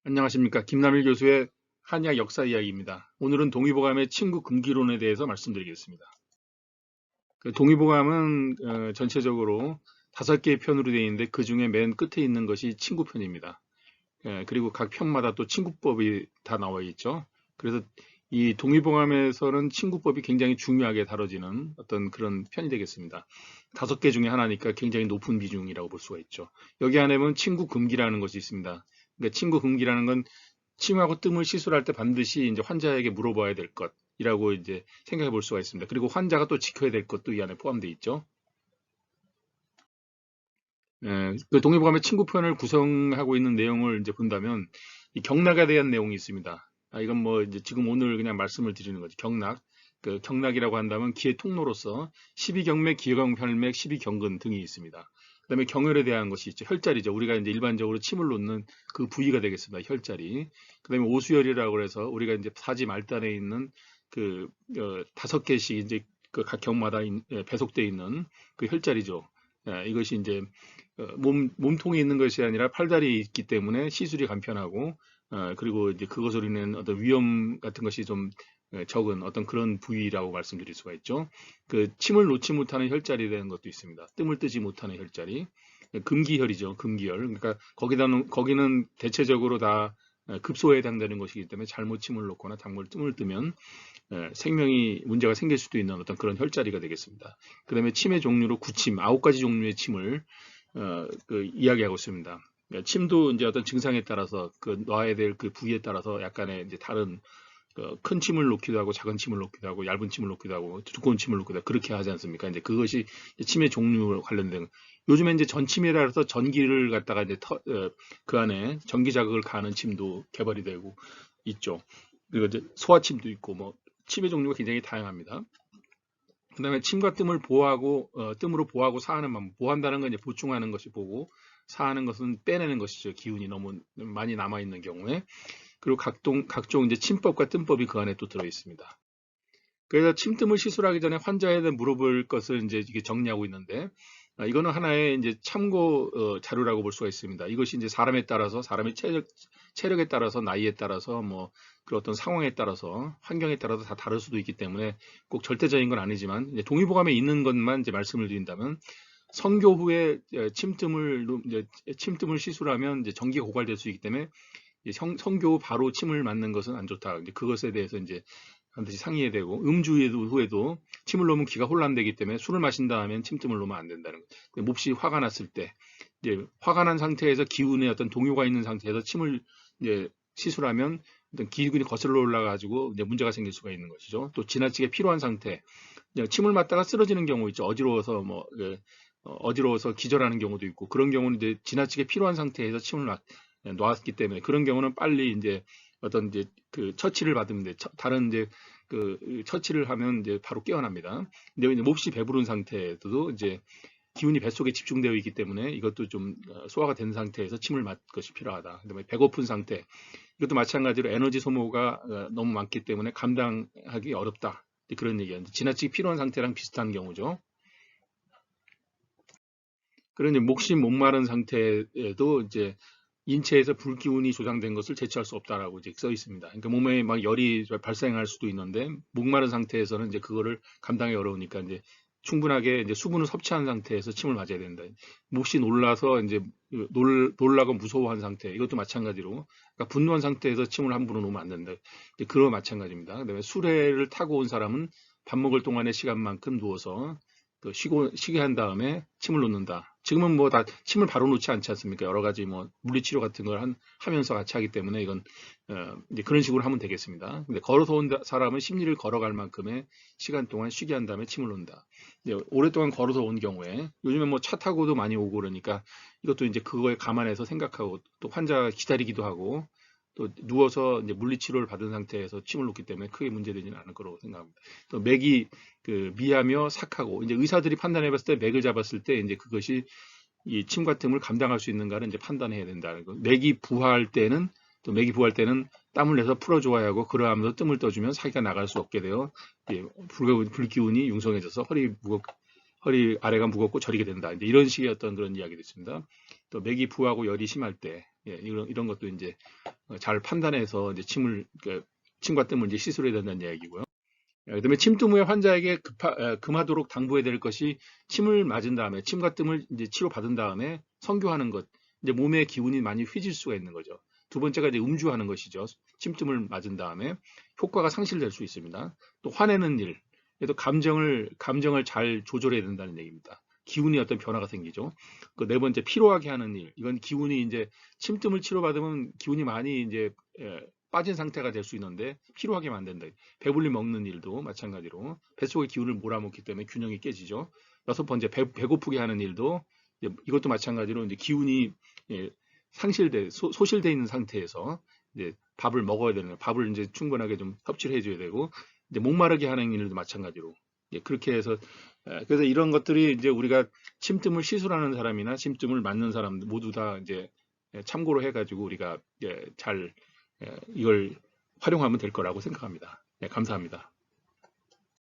안녕하십니까. 김남일 교수의 한의학 역사 이야기입니다. 오늘은 동의보감의 친구 금기론에 대해서 말씀드리겠습니다. 그 동의보감은 전체적으로 5개의 편으로 되어 있는데 그 중에 맨 끝에 있는 것이 친구편입니다. 그리고 각 편마다 또 친구법이 다 나와 있죠. 그래서 이 동의보감에서는 친구법이 굉장히 중요하게 다뤄지는 어떤 그런 편이 되겠습니다. 5개 중에 하나니까 굉장히 높은 비중이라고 볼 수가 있죠. 여기 안에 보면 친구금기라는 것이 있습니다. 그러니까 친구금기라는 건 침하고 뜸을 시술할 때 반드시 이제 환자에게 물어봐야 될 것이라고 이제 생각해 볼 수가 있습니다. 그리고 환자가 또 지켜야 될 것도 이 안에 포함되어 있죠. 그 동의보감의 친구편을 구성하고 있는 내용을 이제 본다면 이 경락에 대한 내용이 있습니다. 이건 뭐 이제 지금 오늘 그냥 말씀을 드리는 거죠. 경락. 그 경락이라고 한다면 기의 통로로서 십이경맥, 기경혈맥, 십이경근 등이 있습니다. 그다음에 경혈에 대한 것이 있죠. 혈자리죠. 우리가 이제 일반적으로 침을 놓는 그 부위가 되겠습니다. 혈자리. 그다음에 오수열이라고 해서 우리가 이제 사지 말단에 있는 그 5개씩 이제 그 각 경마다 배속되어 있는 그 혈자리죠. 이것이 이제 몸통에 있는 것이 아니라 팔다리에 있기 때문에 시술이 간편하고 그리고 이제 그것으로 인한 어떤 위험 같은 것이 좀 적은 어떤 그런 부위라고 말씀드릴 수가 있죠. 그 침을 놓지 못하는 혈자리에 대한 것도 있습니다. 뜸을 뜨지 못하는 혈자리. 금기혈이죠. 금기혈. 그러니까 거기는 대체적으로 다 급소에 해당되는 것이기 때문에 잘못 침을 놓거나 잘못 뜸을 뜨면 생명이 문제가 생길 수도 있는 어떤 그런 혈자리가 되겠습니다. 그 다음에 침의 종류로 구침, 9가지 종류의 침을 그 이야기하고 있습니다. 침도 이제 어떤 증상에 따라서 그 놔야 될 그 부위에 따라서 약간의 이제 다른 큰 침을 놓기도 하고 작은 침을 놓기도 하고 얇은 침을 놓기도 하고 두꺼운 침을 놓기도 하고 그렇게 하지 않습니까? 이제 그것이 침의 종류 관련된 요즘에 이제 전침이라 해서 전기를 갖다가 이제 그 안에 전기 자극을 가하는 침도 개발이 되고 있죠. 그리고 이제 소화침도 있고 뭐 침의 종류가 굉장히 다양합니다. 그다음에 침과 뜸을 보호하고 뜸으로 보호하고 사하는 방법. 보호한다는 건 이제 보충하는 것이 보고 사하는 것은 빼내는 것이죠. 기운이 너무 많이 남아 있는 경우에. 그리고 각종 이제 침법과 뜸법이 그 안에 또 들어 있습니다. 그래서 침뜸을 시술하기 전에 환자에 대해 물어볼 것을 이제 이게 정리하고 있는데, 이거는 하나의 이제 참고 자료라고 볼 수가 있습니다. 이것이 이제 사람에 따라서 사람의 체력에 따라서 나이에 따라서 뭐 그런 어떤 상황에 따라서 환경에 따라서 다 다를 수도 있기 때문에 꼭 절대적인 건 아니지만 이제 동의보감에 있는 것만 이제 말씀을 드린다면 성교 후에 침뜸을 시술하면 이제 전기가 고갈될 수 있기 때문에 성교 후 바로 침을 맞는 것은 안 좋다. 이제 그것에 대해서 이제 반드시 상의해야 되고 후에도 침을 놓으면 기가 혼란되기 때문에 술을 마신다 하면 침뜸을 놓으면 안 된다는 거예요. 몹시 화가 났을 때 이제 화가 난 상태에서 기운에 어떤 동요가 있는 상태에서 침을 이제 시술하면 어떤 기운이 거슬러 올라가지고 이제 문제가 생길 수가 있는 것이죠. 또 지나치게 피로한 상태, 침을 맞다가 쓰러지는 경우 있죠. 어지러워서 기절하는 경우도 있고 그런 경우는 이제 지나치게 피로한 상태에서 침을 놓았기 때문에 그런 경우는 빨리 이제 어떤 이제 그 처치를 받으면 다른 이제 그 처치를 하면 이제 바로 깨어납니다. 근데 이제 몹시 배부른 상태에도 이제 기운이 뱃속에 집중되어 있기 때문에 이것도 좀 소화가 된 상태에서 침을 맞을 것이 필요하다. 그다음에 배고픈 상태 이것도 마찬가지로 에너지 소모가 너무 많기 때문에 감당하기 어렵다. 그런 얘기예요. 지나치게 피로한 상태랑 비슷한 경우죠. 그런데 목심 목마른 상태에도 이제 인체에서 불기운이 조장된 것을 제치할 수 없다라고 이제 써 있습니다. 그러니까 몸에 막 열이 발생할 수도 있는데 목마른 상태에서는 이제 그거를 감당하기 어려우니까 이제 충분하게 이제 수분을 섭취한 상태에서 침을 맞아야 된다. 몹시 놀라서 이제 놀라고 무서워한 상태 이것도 마찬가지로 그러니까 분노한 상태에서 침을 함부로 놓으면 안 된다. 그거 마찬가지입니다. 그다음에 수레를 타고 온 사람은 밥 먹을 동안의 시간만큼 누워서 쉬게 한 다음에 침을 놓는다. 지금은 뭐 다 침을 바로 놓지 않지 않습니까? 여러 가지 뭐 물리치료 같은 걸 하면서 같이 하기 때문에 이건 이제 그런 식으로 하면 되겠습니다. 근데 걸어서 온 사람은 십리를 걸어갈 만큼의 시간 동안 쉬게 한 다음에 침을 놓는다. 이제 오랫동안 걸어서 온 경우에 요즘에 뭐 차 타고도 많이 오고 그러니까 이것도 이제 그거에 감안해서 생각하고 또 환자가 기다리기도 하고 또 누워서 이제 물리치료를 받은 상태에서 침을 놓기 때문에 크게 문제되지는 않을 거라고 생각합니다. 또 맥이 그 미하며 삭하고 이제 의사들이 판단해 봤을 때 맥을 잡았을 때 이제 그것이 이 침과 틈을 감당할 수 있는가를 이제 판단해야 된다는 거. 맥이 부할 때는 땀을 내서 풀어줘야 하고 그러하면서 뜸을 떠주면 사기가 나갈 수 없게 되어 불기운이 융성해져서 허리 아래가 무겁고 저리게 된다. 이제 이런 식의 어떤 그런 이야기도 있습니다. 또 맥이 부하고 열이 심할 때 이런 것도 이제 잘 판단해서 이제 침과 뜸을 이제 시술해야 된다는 이야기고요. 그다음에 침뜸 후에 환자에게 금하도록 당부해야 될 것이 침을 맞은 다음에 침과 뜸을 이제 치료받은 다음에 성교하는 것. 이제 몸의 기운이 많이 휘질 수가 있는 거죠. 두 번째가 이제 음주하는 것이죠. 침뜸을 맞은 다음에 효과가 상실될 수 있습니다. 또 화내는 일, 또 감정을 잘 조절해야 된다는 얘기입니다. 기운이 어떤 변화가 생기죠. 그 네 번째 피로하게 하는 일, 이건 기운이 이제 침뜸을 치료받으면 기운이 많이 이제 빠진 상태가 될 수 있는데 피로하게 만든다. 배불리 먹는 일도 마찬가지로 뱃속의 기운을 몰아먹기 때문에 균형이 깨지죠. 여섯 번째 배고프게 하는 일도 이것도 마찬가지로 이제 기운이 예, 소실돼 있는 상태에서 이제 밥을 먹어야 되는 밥을 이제 충분하게 좀 섭취를 해줘야 되고 이제 목마르게 하는 일도 마찬가지로 그렇게 해서 그래서 이런 것들이 이제 우리가 침뜸을 시술하는 사람이나 침뜸을 맞는 사람 모두 다 이제 참고로 해가지고 우리가 잘 이걸 활용하면 될 거라고 생각합니다. 네, 감사합니다.